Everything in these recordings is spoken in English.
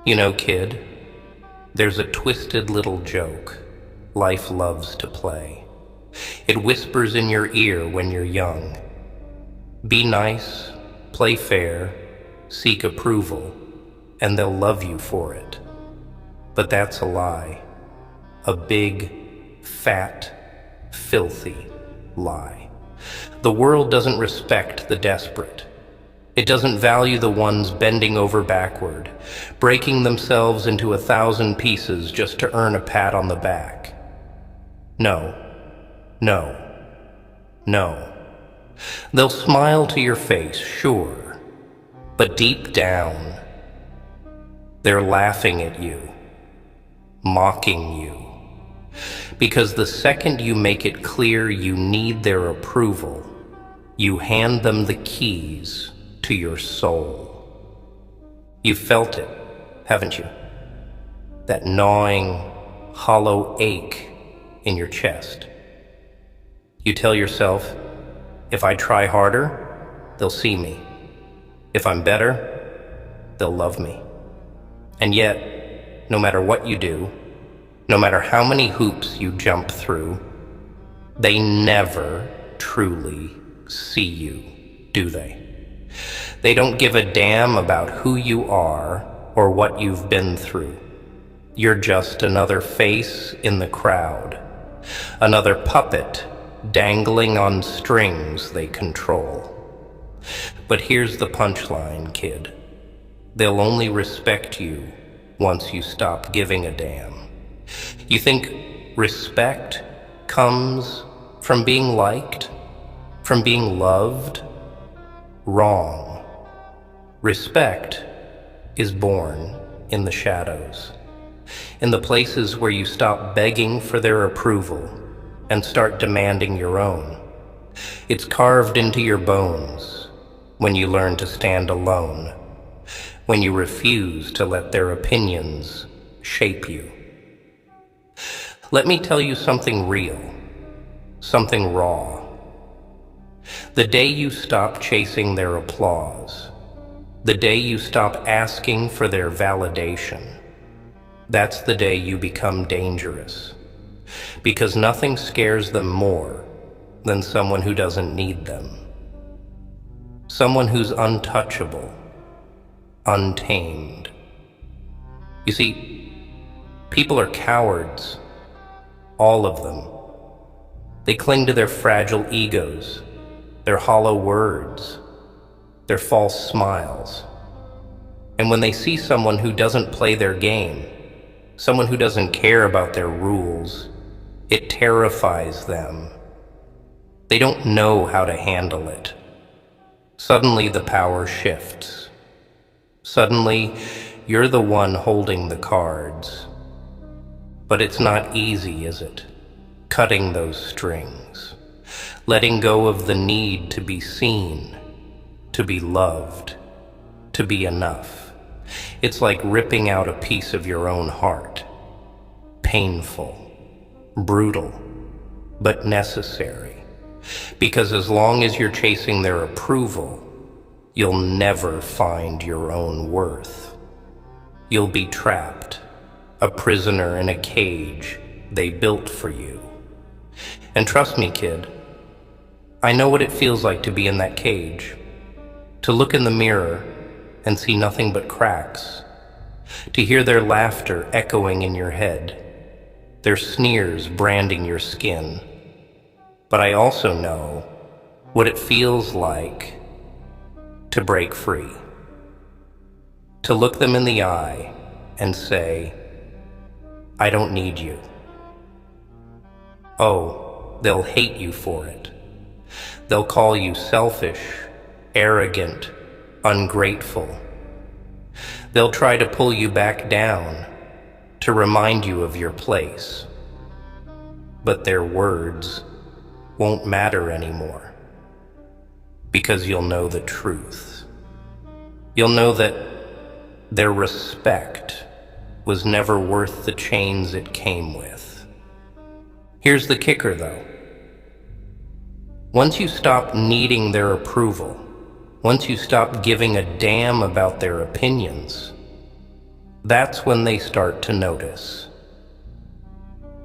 You know, kid, there's a twisted little joke life loves to play. It whispers in your ear when you're young. Be nice, play fair, seek approval, and they'll love you for it. But that's a lie. A big, fat, filthy lie. The world doesn't respect the desperate. It doesn't value the ones bending over backward, breaking themselves into 1,000 pieces just to earn a pat on the back. No, no, no. They'll smile to your face, sure, but deep down, they're laughing at you, mocking you. Because the second you make it clear you need their approval, you hand them the keys to your soul. You felt it, haven't you? That gnawing, hollow ache in your chest. You tell yourself, if I try harder, they'll see me. If I'm better, they'll love me. And yet, no matter what you do, no matter how many hoops you jump through, they never truly see you, do they? They don't give a damn about who you are or what you've been through. You're just another face in the crowd, another puppet dangling on strings they control. But here's the punchline, kid. They'll only respect you once you stop giving a damn. You think respect comes from being liked, from being loved? Wrong. Respect is born in the shadows, in the places where you stop begging for their approval and start demanding your own. It's carved into your bones when you learn to stand alone, when you refuse to let their opinions shape you. Let me tell you something real, something raw. The day you stop chasing their applause, the day you stop asking for their validation, that's the day you become dangerous. Because nothing scares them more than someone who doesn't need them. Someone who's untouchable, untamed. You see, people are cowards, all of them. They cling to their fragile egos, their hollow words, their false smiles. And when they see someone who doesn't play their game, someone who doesn't care about their rules, it terrifies them. They don't know how to handle it. Suddenly the power shifts. Suddenly you're the one holding the cards. But it's not easy, is it? Cutting those strings. Letting go of the need to be seen, to be loved, to be enough. It's like ripping out a piece of your own heart. Painful, brutal, but necessary. Because as long as you're chasing their approval, you'll never find your own worth. You'll be trapped, a prisoner in a cage they built for you. And trust me, kid, I know what it feels like to be in that cage, to look in the mirror and see nothing but cracks, to hear their laughter echoing in your head, their sneers branding your skin. But I also know what it feels like to break free, to look them in the eye and say, I don't need you. Oh, they'll hate you for it. They'll call you selfish, arrogant, ungrateful. They'll try to pull you back down, to remind you of your place. But their words won't matter anymore, because you'll know the truth. You'll know that their respect was never worth the chains it came with. Here's the kicker, though. Once you stop needing their approval, once you stop giving a damn about their opinions, that's when they start to notice.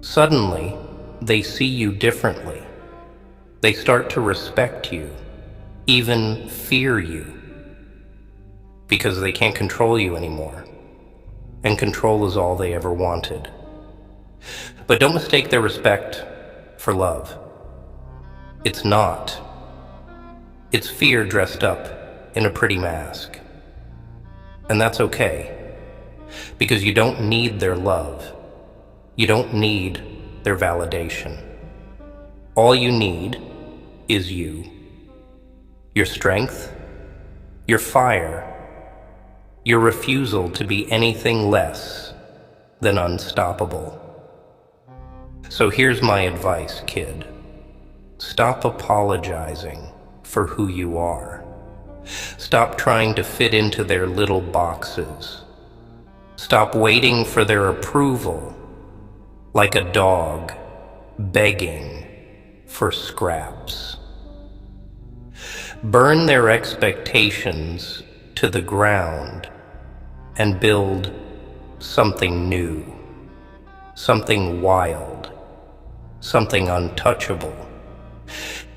Suddenly, they see you differently. They start to respect you, even fear you, because they can't control you anymore, and control is all they ever wanted. But don't mistake their respect for love. It's not. It's fear dressed up in a pretty mask. And that's okay, because you don't need their love. You don't need their validation. All you need is you. Your strength, your fire, your refusal to be anything less than unstoppable. So here's my advice, kid. Stop apologizing for who you are. Stop trying to fit into their little boxes. Stop waiting for their approval like a dog begging for scraps. Burn their expectations to the ground and build something new, something wild, something untouchable.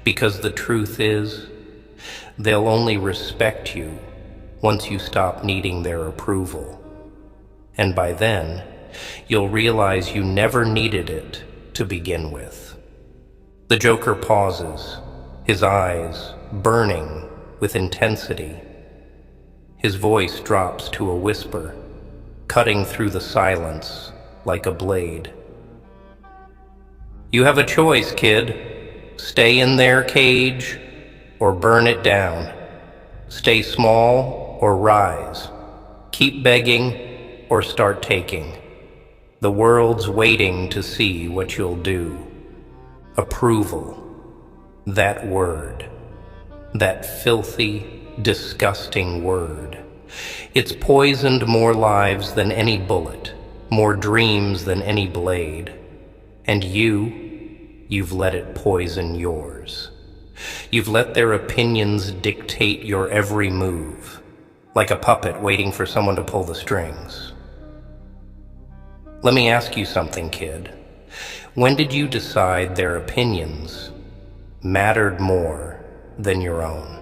Because the truth is, they'll only respect you once you stop needing their approval. And by then, you'll realize you never needed it to begin with. The Joker pauses, his eyes burning with intensity. His voice drops to a whisper, cutting through the silence like a blade. You have a choice, kid. Stay in their cage or burn it down. Stay small or rise. Keep begging or start taking. The world's waiting to see what you'll do. Approval. That word. That filthy, disgusting word. It's poisoned more lives than any bullet, more dreams than any blade. And you've let it poison yours. You've let their opinions dictate your every move, like a puppet waiting for someone to pull the strings. Let me ask you something, kid. When did you decide their opinions mattered more than your own?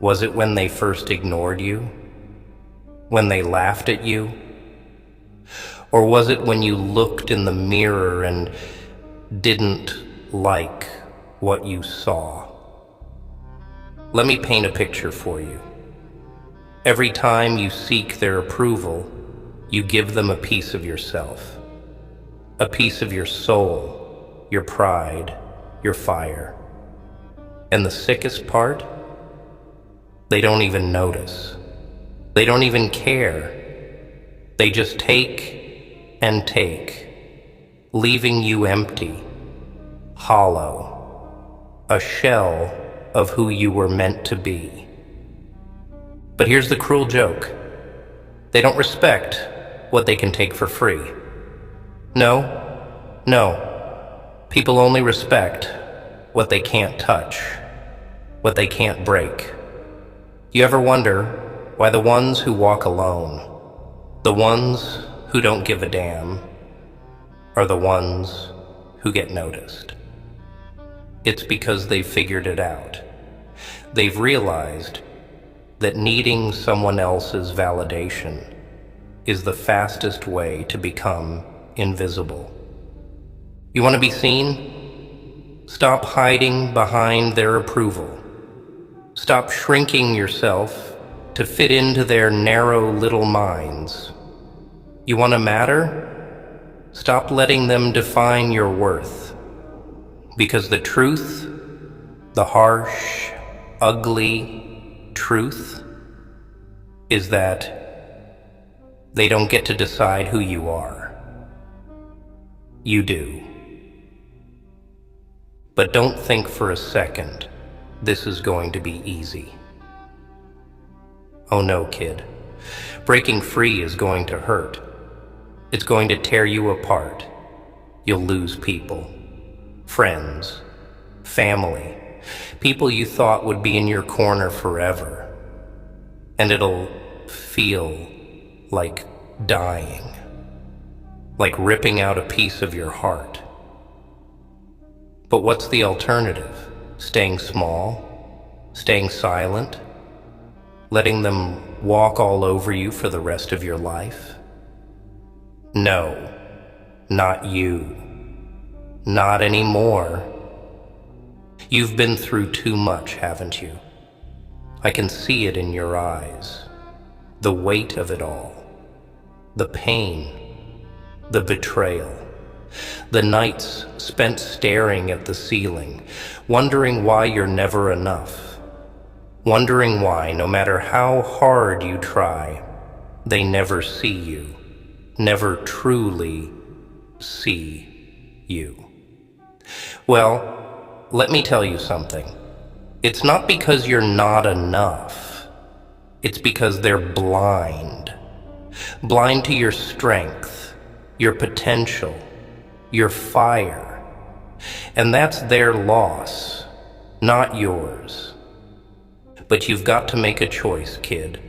Was it when they first ignored you? When they laughed at you? Or was it when you looked in the mirror and didn't like what you saw? Let me paint a picture for you. Every time you seek their approval, you give them a piece of yourself, a piece of your soul, your pride, your fire. And the sickest part? They don't even notice. They don't even care. They just take and take, leaving you empty, hollow, a shell of who you were meant to be. But here's the cruel joke. They don't respect what they can take for free. No. People only respect what they can't touch, what they can't break. You ever wonder why the ones who walk alone, the ones who don't give a damn, are the ones who get noticed? It's because they've figured it out. They've realized that needing someone else's validation is the fastest way to become invisible. You want to be seen? Stop hiding behind their approval. Stop shrinking yourself to fit into their narrow little minds. You want to matter? Stop letting them define your worth. Because the truth, the harsh, ugly truth, is that they don't get to decide who you are. You do. But don't think for a second this is going to be easy. Oh no, kid. Breaking free is going to hurt. It's going to tear you apart. You'll lose people, friends, family, People you thought would be in your corner forever. And it'll feel like dying, like ripping out a piece of your heart. But what's the alternative? Staying small? Staying silent? Letting them walk all over you for the rest of your life? No, not you. Not anymore. You've been through too much, haven't you? I can see it in your eyes. The weight of it all. The pain. The betrayal. The nights spent staring at the ceiling, wondering why you're never enough. Wondering why, no matter how hard you try, they never see you. Never truly see you. Well, let me tell you something. It's not because you're not enough. It's because they're blind. Blind to your strength, your potential, your fire. And that's their loss, not yours. But you've got to make a choice, kid.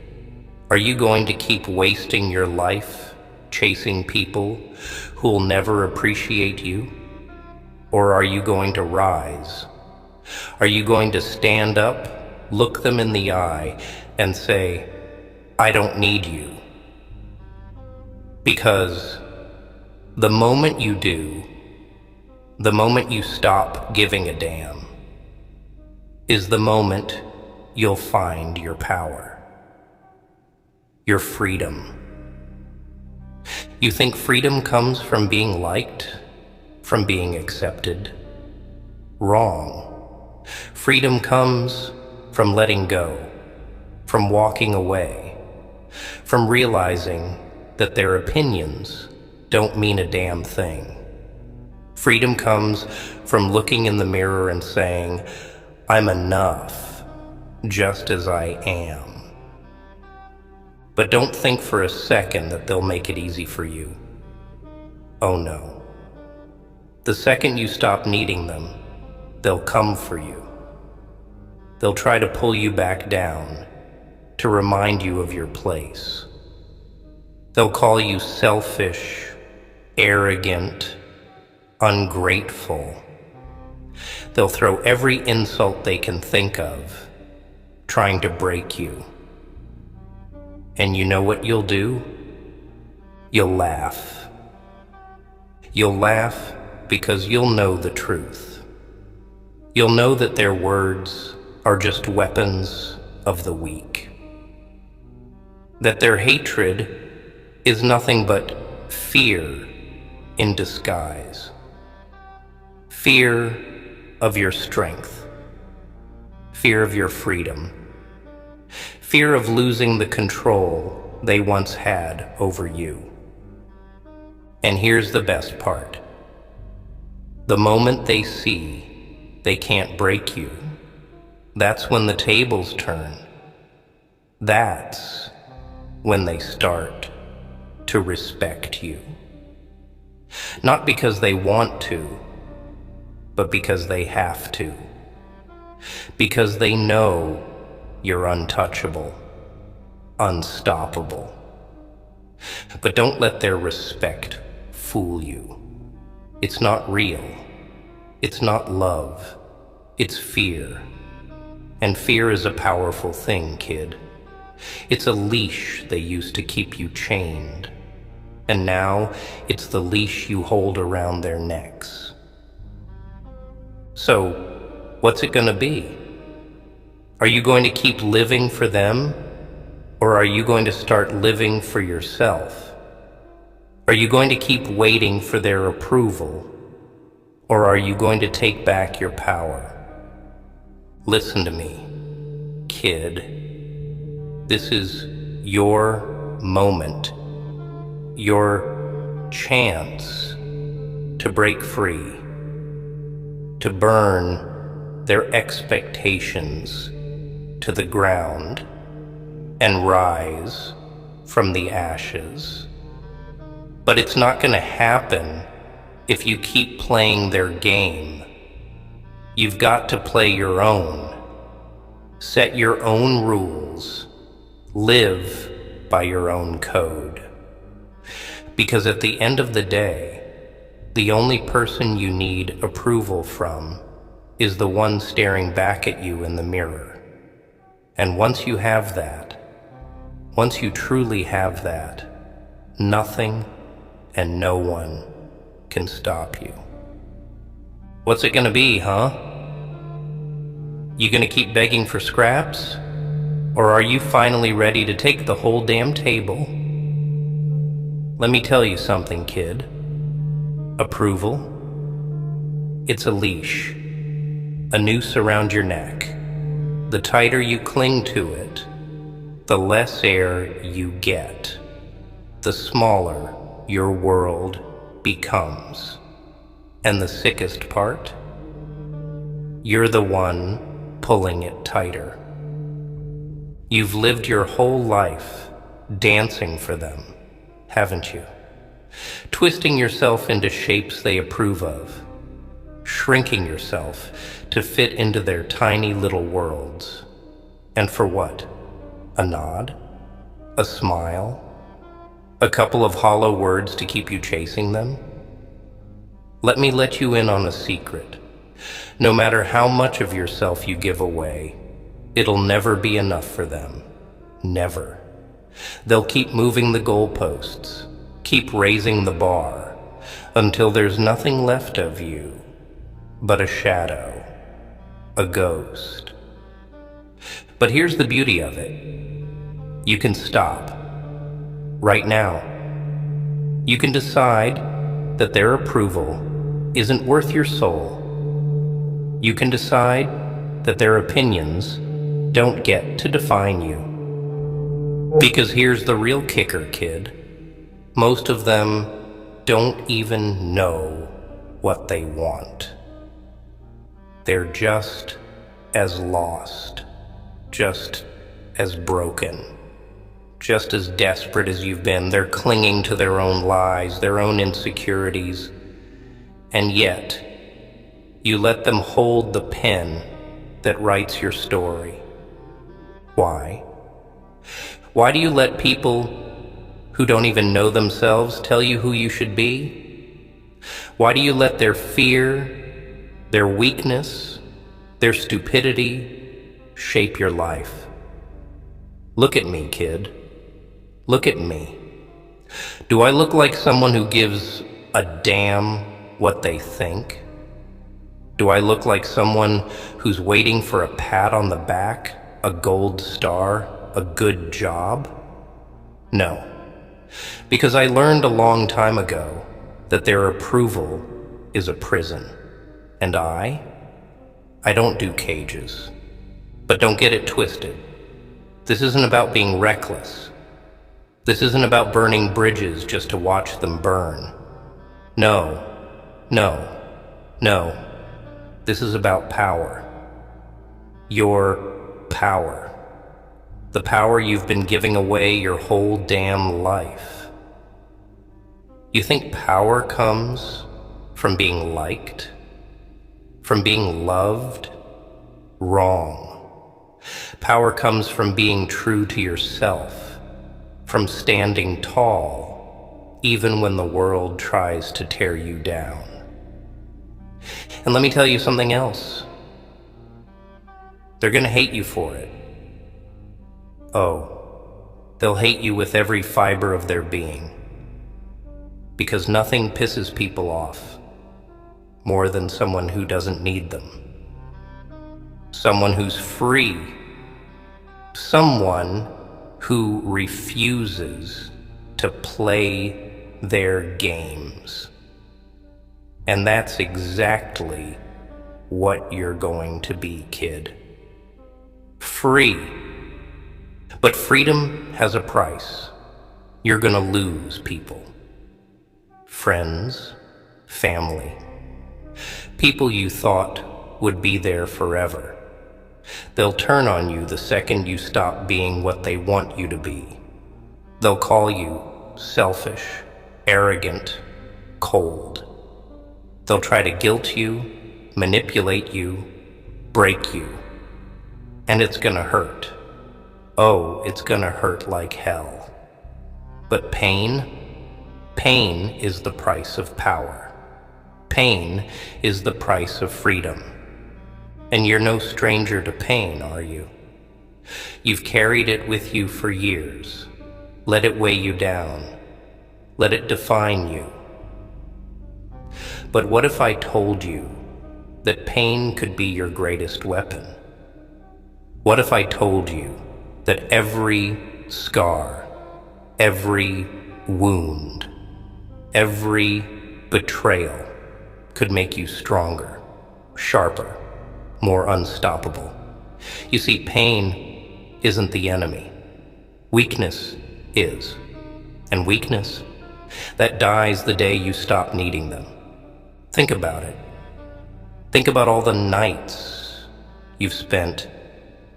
Are you going to keep wasting your life chasing people who'll never appreciate you? Or are you going to rise? Are you going to stand up, look them in the eye, and say, I don't need you? Because the moment you do, the moment you stop giving a damn, is the moment you'll find your power, your freedom. You think freedom comes from being liked, from being accepted? Wrong. Freedom comes from letting go, from walking away, from realizing that their opinions don't mean a damn thing. Freedom comes from looking in the mirror and saying, I'm enough, just as I am. But don't think for a second that they'll make it easy for you. Oh no. The second you stop needing them, they'll come for you. They'll try to pull you back down, to remind you of your place. They'll call you selfish, arrogant, ungrateful. They'll throw every insult they can think of, trying to break you. And you know what you'll do? You'll laugh. You'll laugh because you'll know the truth. You'll know that their words are just weapons of the weak. That their hatred is nothing but fear in disguise. Fear of your strength. Fear of your freedom. Fear of losing the control they once had over you. And here's the best part. The moment they see they can't break you, that's when the tables turn. That's when they start to respect you. Not because they want to, but because they have to. Because they know you're untouchable, unstoppable. But don't let their respect fool you. It's not real. It's not love. It's fear. And fear is a powerful thing, kid. It's a leash they used to keep you chained. And now it's the leash you hold around their necks. So, what's it gonna be? Are you going to keep living for them? Or are you going to start living for yourself? Are you going to keep waiting for their approval? Or are you going to take back your power? Listen to me, kid. This is your moment, your chance to break free, to burn their expectations to the ground and rise from the ashes. But it's not going to happen if you keep playing their game. You've got to play your own. Set your own rules. Live by your own code. Because at the end of the day, the only person you need approval from is the one staring back at you in the mirror. And once you have that, once you truly have that, nothing and no one can stop you. What's it gonna be, huh? You gonna keep begging for scraps? Or are you finally ready to take the whole damn table? Let me tell you something, kid. Approval? It's a leash, a noose around your neck. The tighter you cling to it, the less air you get, the smaller your world becomes. And the sickest part? You're the one pulling it tighter. You've lived your whole life dancing for them, haven't you? Twisting yourself into shapes they approve of, shrinking yourself to fit into their tiny little worlds. And for what? A nod? A smile? A couple of hollow words to keep you chasing them? Let me let you in on a secret. No matter how much of yourself you give away, it'll never be enough for them. Never. They'll keep moving the goalposts, keep raising the bar, until there's nothing left of you but a shadow, a ghost. But here's the beauty of it. You can stop. Right now. You can decide that their approval isn't worth your soul. You can decide that their opinions don't get to define you. Because here's the real kicker, kid. Most of them don't even know what they want. They're just as lost, just as broken, just as desperate as you've been. They're clinging to their own lies, their own insecurities, and yet you let them hold the pen that writes your story. Why? Why do you let people who don't even know themselves tell you who you should be? Why do you let their fear, their weakness, their stupidity shape your life? Look at me, kid. Look at me. Do I look like someone who gives a damn what they think? Do I look like someone who's waiting for a pat on the back, a gold star, a good job? No. Because I learned a long time ago that their approval is a prison. And I don't do cages. But don't get it twisted. This isn't about being reckless. This isn't about burning bridges just to watch them burn. No, no, no. This is about power. Your power. The power you've been giving away your whole damn life. You think power comes from being liked? From being loved? Wrong. Power comes from being true to yourself, from standing tall, even when the world tries to tear you down. And let me tell you something else. They're gonna hate you for it. Oh, they'll hate you with every fiber of their being. Because nothing pisses people off more than someone who doesn't need them. Someone who's free. Someone who refuses to play their games. And that's exactly what you're going to be, kid. Free. But freedom has a price. You're gonna lose people. Friends, family. People you thought would be there forever. They'll turn on you the second you stop being what they want you to be. They'll call you selfish, arrogant, cold. They'll try to guilt you, manipulate you, break you. And it's gonna hurt. Oh, it's gonna hurt like hell. But pain is the price of power. Pain is the price of freedom. And you're no stranger to pain, are you? You've carried it with you for years. Let it weigh you down. Let it define you. But what if I told you that pain could be your greatest weapon? What if I told you that every scar, every wound, every betrayal could make you stronger, sharper, more unstoppable? You see, pain isn't the enemy. Weakness is. And weakness, that dies the day you stop needing them. Think about it. Think about all the nights you've spent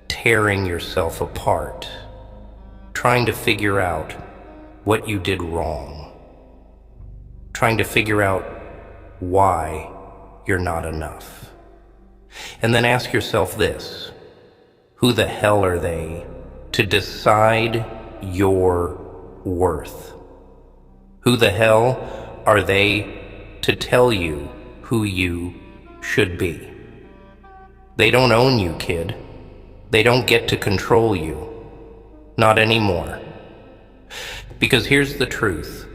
tearing yourself apart, trying to figure out what you did wrong, trying to figure out why you're not enough. And then ask yourself this: who the hell are they to decide your worth? Who the hell are they to tell you who you should be? They don't own you, kid. They don't get to control you. Not anymore. Because here's the truth.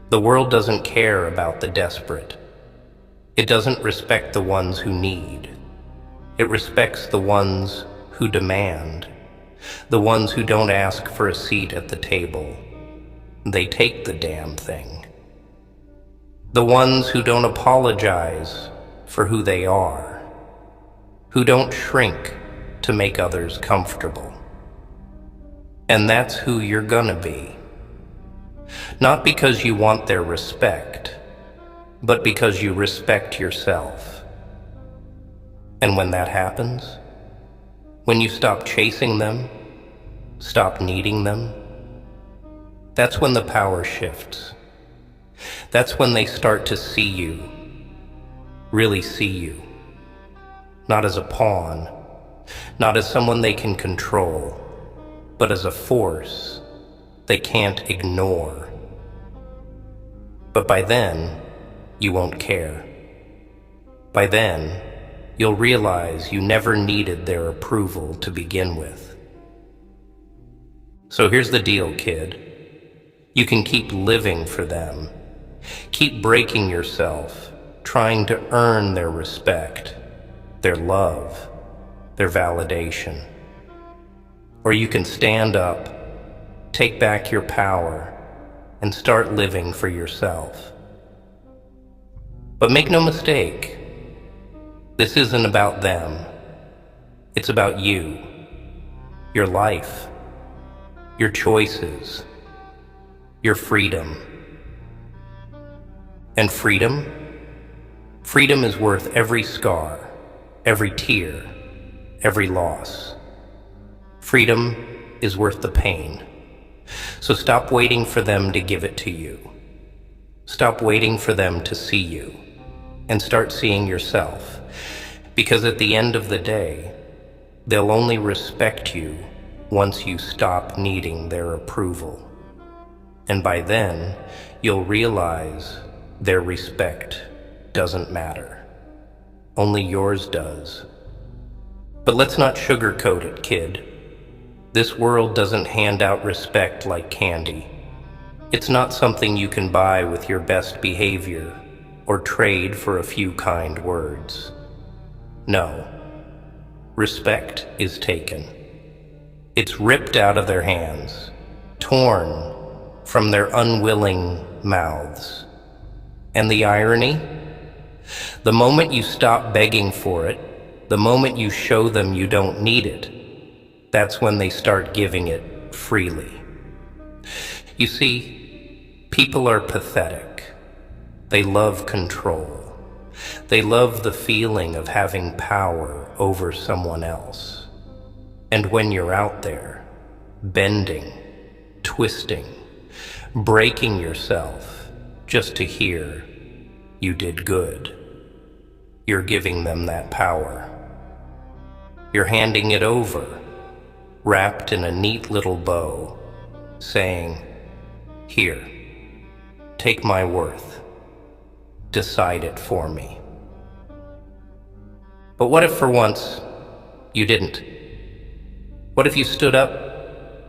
The world doesn't care about the desperate. It doesn't respect the ones who need. It respects the ones who demand. The ones who don't ask for a seat at the table. They take the damn thing. The ones who don't apologize for who they are. Who don't shrink to make others comfortable. And that's who you're gonna be. Not because you want their respect, but because you respect yourself. And when that happens, when you stop chasing them, stop needing them, that's when the power shifts. That's when they start to see you, really see you. Not as a pawn, not as someone they can control, but as a force they can't ignore. But by then, you won't care. By then, you'll realize you never needed their approval to begin with. So here's the deal, kid. You can keep living for them. Keep breaking yourself, trying to earn their respect, their love, their validation. Or you can stand up, take back your power, and start living for yourself. But make no mistake, this isn't about them. It's about you, your life, your choices, your freedom. And freedom is worth every scar, every tear, every loss. Freedom is worth the pain. So stop waiting for them to give it to you. Stop waiting for them to see you, and start seeing yourself. Because at the end of the day, they'll only respect you once you stop needing their approval. And by then, you'll realize their respect doesn't matter. Only yours does. But let's not sugarcoat it, kid. This world doesn't hand out respect like candy. It's not something you can buy with your best behavior or trade for a few kind words. No. Respect is taken. It's ripped out of their hands, torn from their unwilling mouths. And the irony? The moment you stop begging for it, the moment you show them you don't need it, that's when they start giving it freely. You see, people are pathetic. They love control. They love the feeling of having power over someone else. And when you're out there, bending, twisting, breaking yourself just to hear you did good, you're giving them that power. You're handing it over, wrapped in a neat little bow, saying, "Here, take my worth. Decide it for me." But what if for once you didn't? What if you stood up,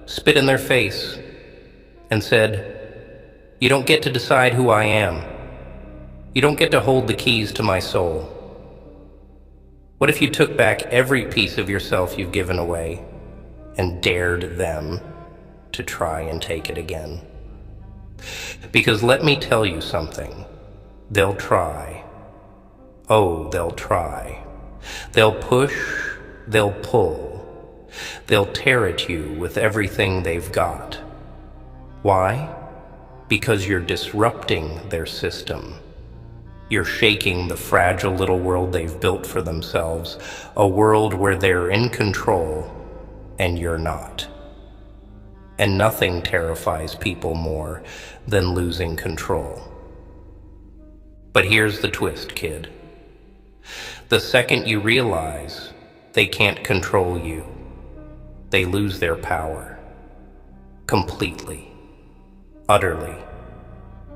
spit in their face, and said, "You don't get to decide who I am. You don't get to hold the keys to my soul"? What if you took back every piece of yourself you've given away and dared them to try and take it again? Because let me tell you something, they'll try. Oh, they'll try. They'll push, they'll pull. They'll tear at you with everything they've got. Why? Because you're disrupting their system. You're shaking the fragile little world they've built for themselves, a world where they're in control and you're not. And nothing terrifies people more than losing control. But here's the twist, kid. The second you realize they can't control you, they lose their power. Completely. Utterly.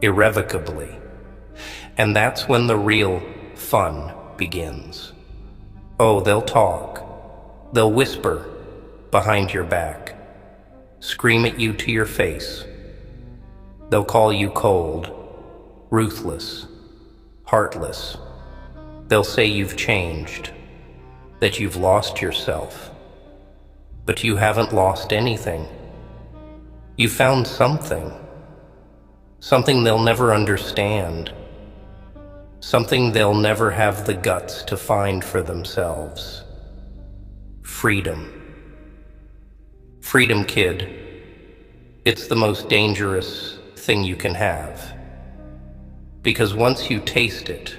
Irrevocably. And that's when the real fun begins. Oh, they'll talk. They'll whisper behind your back. Scream at you to your face. They'll call you cold, ruthless, heartless. They'll say you've changed, that you've lost yourself. But you haven't lost anything. You found something. Something they'll never understand. Something they'll never have the guts to find for themselves. Freedom. Freedom, kid. It's the most dangerous thing you can have. Because once you taste it,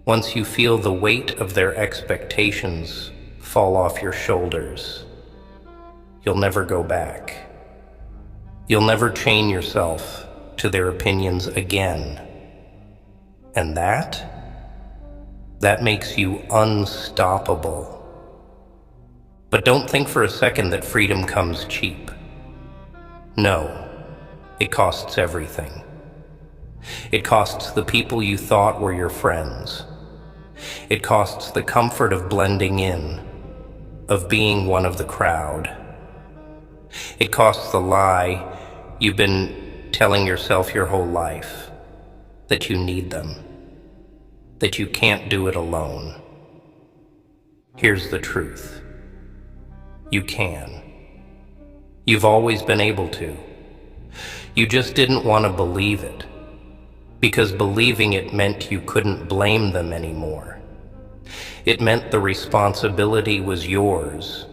once you feel the weight of their expectations fall off your shoulders, you'll never go back. You'll never chain yourself to their opinions again. And that makes you unstoppable. But don't think for a second that freedom comes cheap. No, it costs everything. It costs the people you thought were your friends. It costs the comfort of blending in, of being one of the crowd. It costs the lie you've been telling yourself your whole life, that you need them, that you can't do it alone. Here's the truth. You can. You've always been able to. You just didn't want to believe it, because believing it meant you couldn't blame them anymore. It meant the responsibility was yours,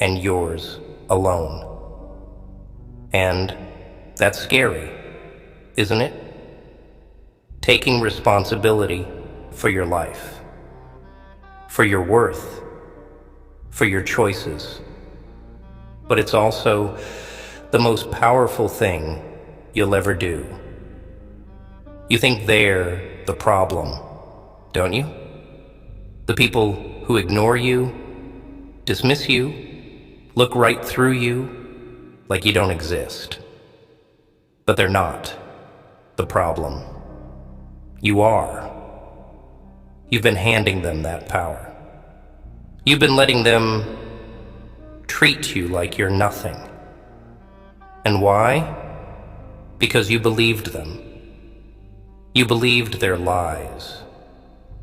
and yours alone. And that's scary, isn't it? Taking responsibility for your life, for your worth, for your choices. But it's also the most powerful thing you'll ever do. You think they're the problem, don't you? The people who ignore you, dismiss you, look right through you like you don't exist. But they're not the problem. You are. You've been handing them that power. You've been letting them treat you like you're nothing. And why? Because you believed them. You believed their lies,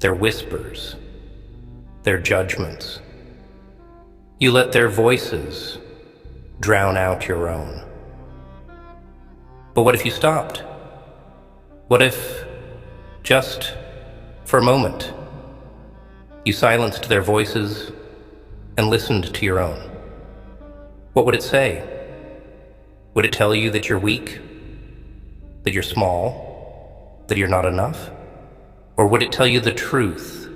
their whispers, their judgments. You let their voices drown out your own. But what if you stopped? What if, just for a moment, you silenced their voices and listened to your own? What would it say? Would it tell you that you're weak, that you're small, that you're not enough? Or would it tell you the truth,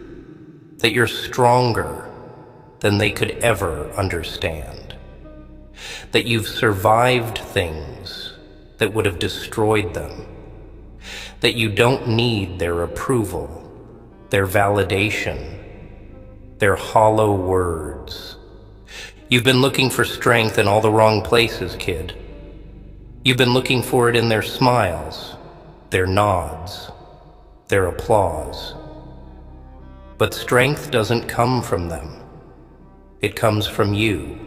that you're stronger than they could ever understand? That you've survived things that would have destroyed them? That you don't need their approval, their validation, their hollow words. You've been looking for strength in all the wrong places, kid. You've been looking for it in their smiles, their nods, their applause. But strength doesn't come from them. It comes from you,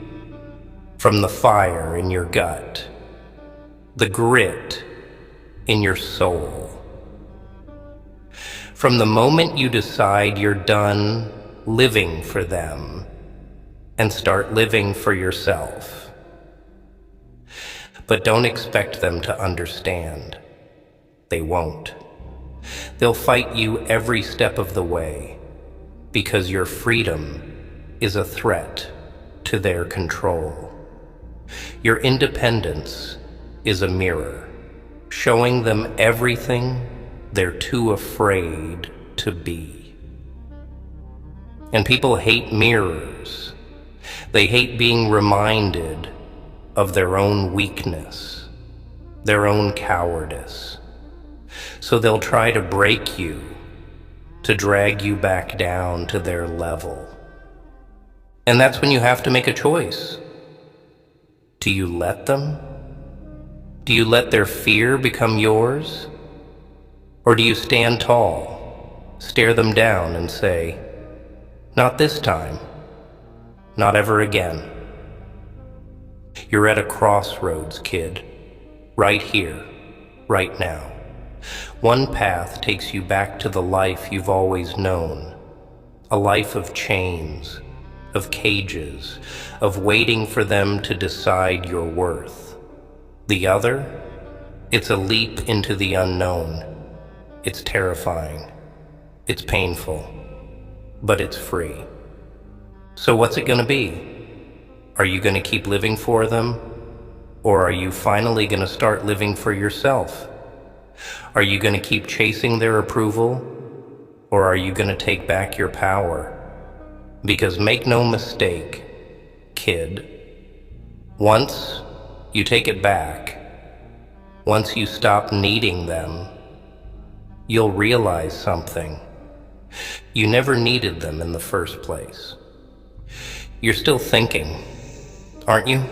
from the fire in your gut, the grit in your soul. From the moment you decide you're done living for them and start living for yourself. But don't expect them to understand. They won't. They'll fight you every step of the way because your freedom is a threat to their control. Your independence is a mirror, showing them everything they're too afraid to be. And people hate mirrors. They hate being reminded of their own weakness, their own cowardice. So they'll try to break you, to drag you back down to their level. And that's when you have to make a choice. Do you let them? Do you let their fear become yours? Or do you stand tall, stare them down and say, "Not this time, not ever again"? You're at a crossroads, kid, right here, right now. One path takes you back to the life you've always known, a life of chains, of cages, of waiting for them to decide your worth. The other, it's a leap into the unknown. It's terrifying, it's painful, but it's free. So what's it gonna be? Are you gonna keep living for them? Or are you finally gonna start living for yourself? Are you gonna keep chasing their approval? Or are you gonna take back your power? Because make no mistake, kid, once you take it back, once you stop needing them, you'll realize something. You never needed them in the first place. You're still thinking, aren't you?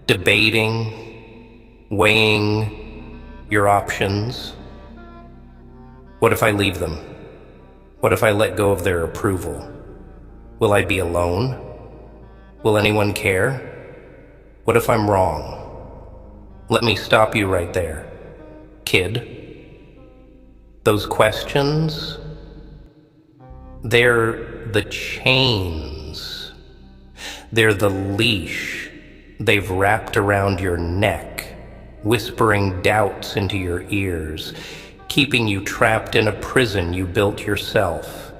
Debating, weighing your options. What if I leave them? What if I let go of their approval? Will I be alone? Will anyone care? What if I'm wrong? Let me stop you right there, kid. Those questions, they're the chains. They're the leash they've wrapped around your neck, whispering doubts into your ears, keeping you trapped in a prison you built yourself.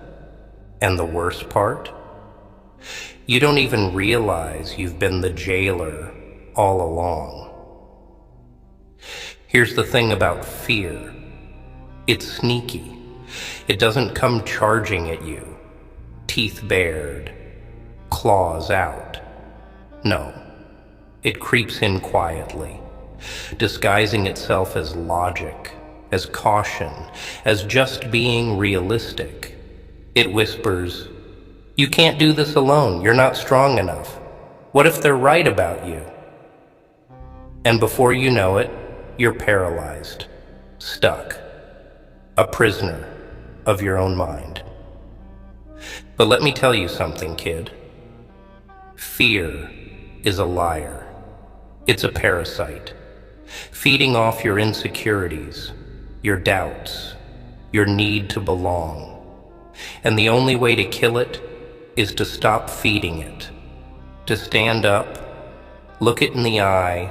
And the worst part? You don't even realize you've been the jailer all along. Here's the thing about fear. It's sneaky. It doesn't come charging at you, teeth bared, claws out. No, it creeps in quietly, disguising itself as logic, as caution, as just being realistic. It whispers, "You can't do this alone. You're not strong enough. What if they're right about you?" And before you know it, you're paralyzed, stuck, a prisoner of your own mind. But let me tell you something, kid. Fear is a liar. It's a parasite, feeding off your insecurities, your doubts, your need to belong. And the only way to kill it is to stop feeding it, to stand up, look it in the eye,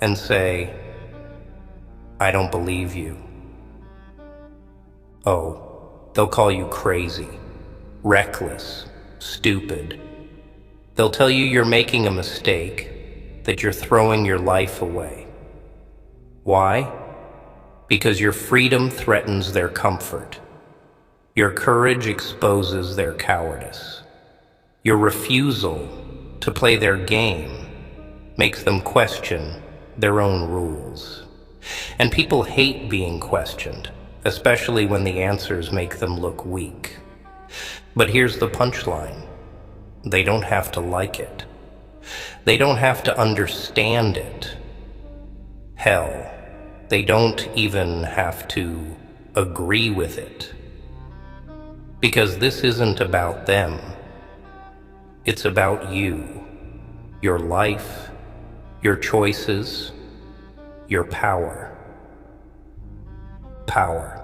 and say, "I don't believe you." Oh, they'll call you crazy, reckless, stupid. They'll tell you you're making a mistake, that you're throwing your life away. Why? Because your freedom threatens their comfort. Your courage exposes their cowardice. Your refusal to play their game makes them question their own rules. And people hate being questioned. especially when the answers make them look weak. But here's the punchline. They don't have to like it. They don't have to understand it. Hell, they don't even have to agree with it. Because this isn't about them. It's about you, your life, your choices, your power. Power.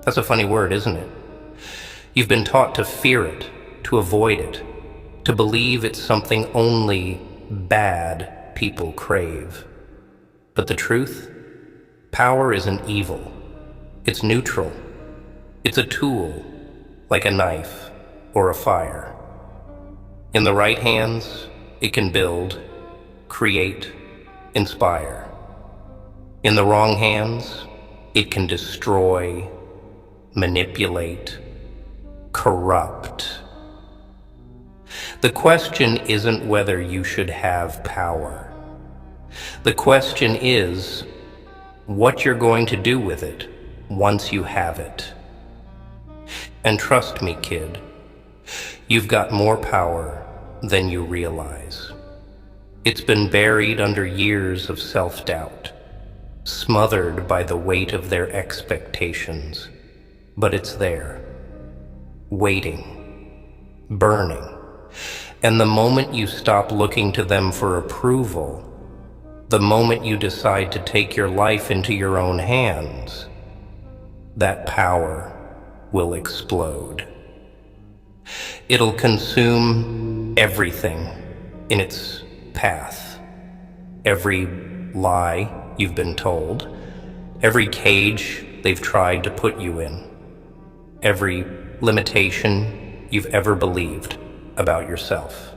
That's a funny word, isn't it? You've been taught to fear it, to avoid it, to believe it's something only bad people crave. But the truth? Power isn't evil. It's neutral. It's a tool, like a knife or a fire. In the right hands, it can build, create, inspire. In the wrong hands, it can destroy, manipulate, corrupt. The question isn't whether you should have power. The question is what you're going to do with it once you have it. And trust me, kid, you've got more power than you realize. It's been buried under years of self-doubt, smothered by the weight of their expectations, but it's there, waiting, burning. And the moment you stop looking to them for approval, the moment you decide to take your life into your own hands, that power will explode. It'll consume everything in its path. Every lie you've been told, every cage they've tried to put you in, every limitation you've ever believed about yourself.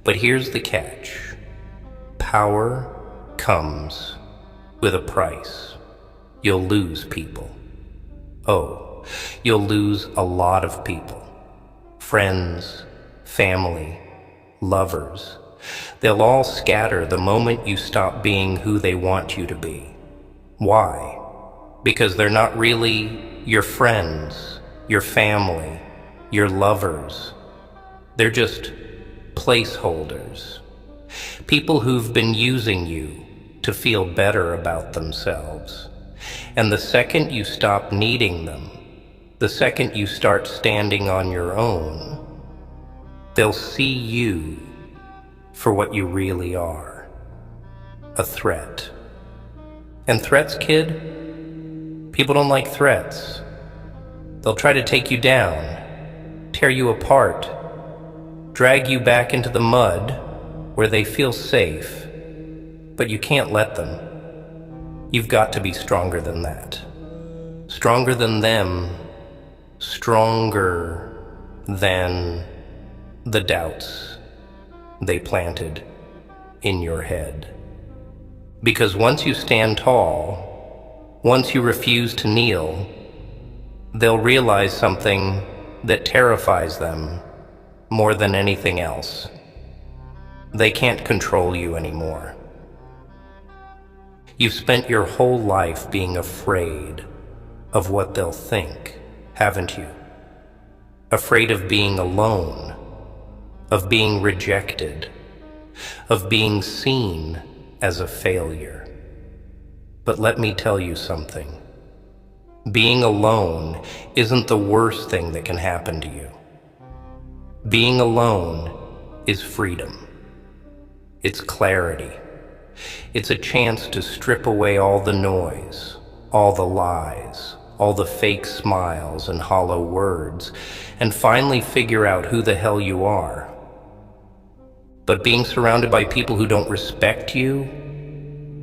But here's the catch. Power comes with a price. You'll lose people. Oh, you'll lose a lot of people. Friends, family, lovers. They'll all scatter the moment you stop being who they want you to be. Why? Because they're not really your friends, your family, your lovers. They're just placeholders. People who've been using you to feel better about themselves. And the second you stop needing them, the second you start standing on your own, they'll see you for what you really are, a threat. And threats, kid? People don't like threats. They'll try to take you down, tear you apart, drag you back into the mud where they feel safe, but you can't let them. You've got to be stronger than that. Stronger than them, stronger than the doubts they planted in your head. Because once you stand tall, once you refuse to kneel, they'll realize something that terrifies them more than anything else. They can't control you anymore. You've spent your whole life being afraid of what they'll think, haven't you? Afraid of being alone, of being rejected, of being seen as a failure. But let me tell you something. Being alone isn't the worst thing that can happen to you. Being alone is freedom. It's clarity. It's a chance to strip away all the noise, all the lies, all the fake smiles and hollow words, and finally figure out who the hell you are. But being surrounded by people who don't respect you,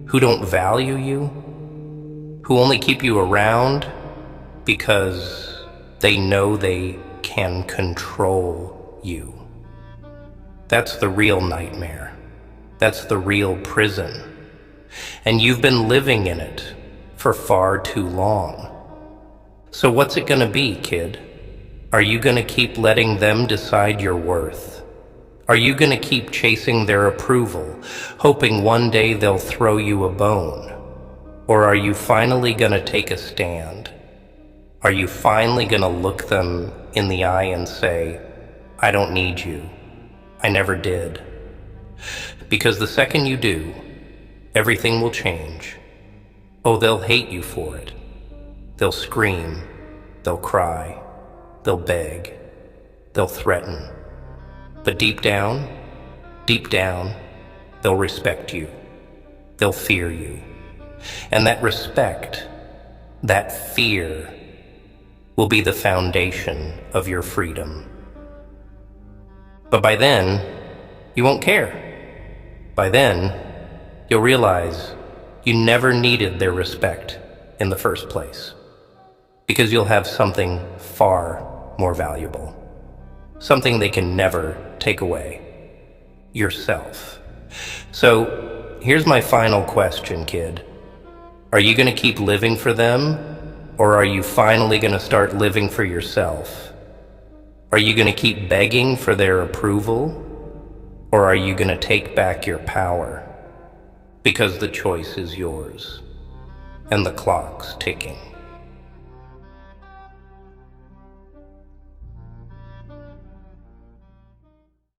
who don't value you, who only keep you around because they know they can control you. That's the real nightmare. That's the real prison. And you've been living in it for far too long. So what's it gonna be, kid? Are you gonna keep letting them decide your worth? Are you gonna keep chasing their approval, hoping one day they'll throw you a bone? Or are you finally gonna take a stand? Are you finally gonna look them in the eye and say, I don't need you. I never did. Because the second you do, everything will change. Oh, they'll hate you for it. They'll scream. They'll cry. They'll beg. They'll threaten. But deep down, they'll respect you. They'll fear you. And that respect, that fear, will be the foundation of your freedom. But by then, you won't care. By then, you'll realize you never needed their respect in the first place, because you'll have something far more valuable, something they can never take away: yourself. So here's my final question, kid. Are you going to keep living for them, or are you finally going to start living for yourself? Are you going to keep begging for their approval, or are you going to take back your power? Because the choice is yours, and the clock's ticking.